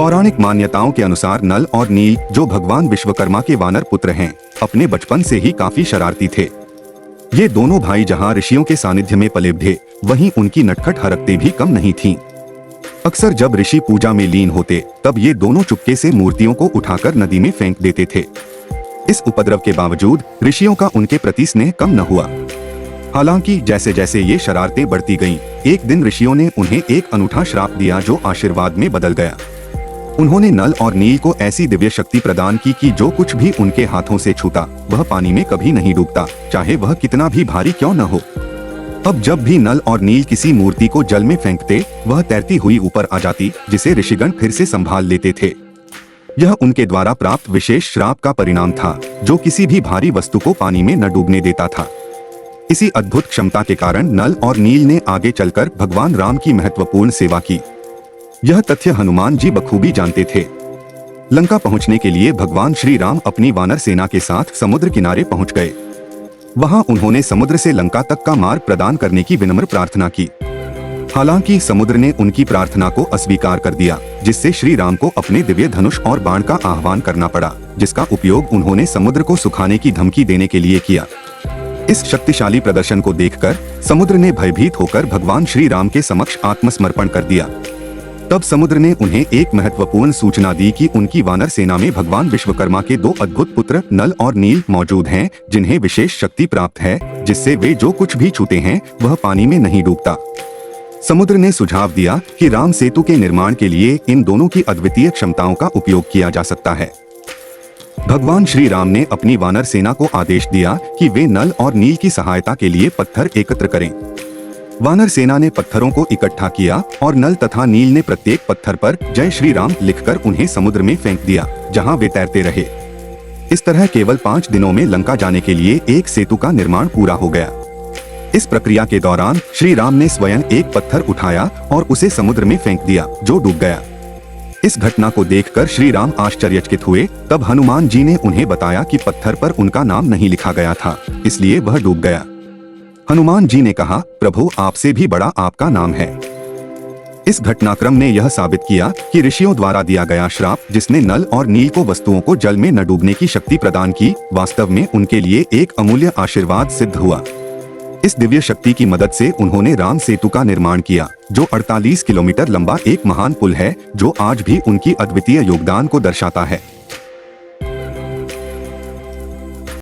पौराणिक मान्यताओं के अनुसार नल और नील, जो भगवान विश्वकर्मा के वानर पुत्र हैं, अपने बचपन से ही काफी शरारती थे। ये दोनों भाई जहां ऋषियों के सानिध्य में पले बढ़े, वहीं उनकी नटखट हरकतें भी कम नहीं थीं। अक्सर जब ऋषि पूजा में लीन होते, तब ये दोनों चुपके से मूर्तियों को उठाकर नदी में फेंक देते थे। इस उपद्रव के बावजूद ऋषियों का उनके प्रति स्नेह कम न हुआ। हालांकि जैसे जैसे ये शरारतें बढ़ती गईं, एक दिन ऋषियों ने उन्हें एक अनूठा श्राप दिया जो आशीर्वाद में बदल गया। उन्होंने नल और नील को ऐसी दिव्य शक्ति प्रदान की कि जो कुछ भी उनके हाथों से छूता, वह पानी में कभी नहीं डूबता, चाहे वह कितना भी भारी क्यों न हो। अब जब भी नल और नील किसी मूर्ति को जल में फेंकते, वह तैरती हुई ऊपर आ जाती, जिसे ऋषिगण फिर से संभाल लेते थे। यह उनके द्वारा प्राप्त विशेष श्राप का परिणाम था, जो किसी भी भारी वस्तु को पानी में न डूबने देता था। इसी अद्भुत क्षमता के कारण नल और नील ने आगे चलकर भगवान राम की महत्वपूर्ण सेवा की। यह तथ्य हनुमान जी बखूबी जानते थे। लंका पहुंचने के लिए भगवान श्री राम अपनी वानर सेना के साथ समुद्र किनारे पहुंच गए। वहां उन्होंने समुद्र से लंका तक का मार्ग प्रदान करने की विनम्र प्रार्थना की। हालांकि समुद्र ने उनकी प्रार्थना को अस्वीकार कर दिया, जिससे श्री राम को अपने दिव्य धनुष और बाण का आह्वान करना पड़ा, जिसका उपयोग उन्होंने समुद्र को सुखाने की धमकी देने के लिए किया। इस शक्तिशाली प्रदर्शन को देखकर समुद्र ने भयभीत होकर भगवान श्री राम के समक्ष आत्मसमर्पण कर दिया। तब समुद्र ने उन्हें एक महत्वपूर्ण सूचना दी कि उनकी वानर सेना में भगवान विश्वकर्मा के दो अद्भुत पुत्र नल और नील मौजूद हैं, जिन्हें विशेष शक्ति प्राप्त है, जिससे वे जो कुछ भी छूते हैं वह पानी में नहीं डूबता। समुद्र ने सुझाव दिया कि राम सेतु के निर्माण के लिए इन दोनों की अद्वितीय क्षमताओं का उपयोग किया जा सकता है। भगवान श्री राम ने अपनी वानर सेना को आदेश दिया कि वे नल और नील की सहायता के लिए पत्थर एकत्र करें। वानर सेना ने पत्थरों को इकट्ठा किया और नल तथा नील ने प्रत्येक पत्थर पर जय श्री राम लिखकर उन्हें समुद्र में फेंक दिया, जहां वे तैरते रहे। इस तरह केवल 5 दिनों में लंका जाने के लिए एक सेतु का निर्माण पूरा हो गया। इस प्रक्रिया के दौरान श्री राम ने स्वयं एक पत्थर उठाया और उसे समुद्र में फेंक दिया, जो डूब गया। इस घटना को देखकर श्री राम आश्चर्यचकित हुए। तब हनुमान जी ने उन्हें बताया कि पत्थर पर उनका नाम नहीं लिखा गया था, इसलिए वह डूब गया। हनुमान जी ने कहा, प्रभु, आपसे भी बड़ा आपका नाम है। इस घटनाक्रम ने यह साबित किया कि ऋषियों द्वारा दिया गया श्राप, जिसने नल और नील को वस्तुओं को जल में न डूबने की शक्ति प्रदान की, वास्तव में उनके लिए एक अमूल्य आशीर्वाद सिद्ध हुआ। इस दिव्य शक्ति की मदद से उन्होंने राम सेतु का निर्माण किया, जो 48 किलोमीटर लंबा एक महान पुल है, जो आज भी उनकी अद्वितीय योगदान को दर्शाता है।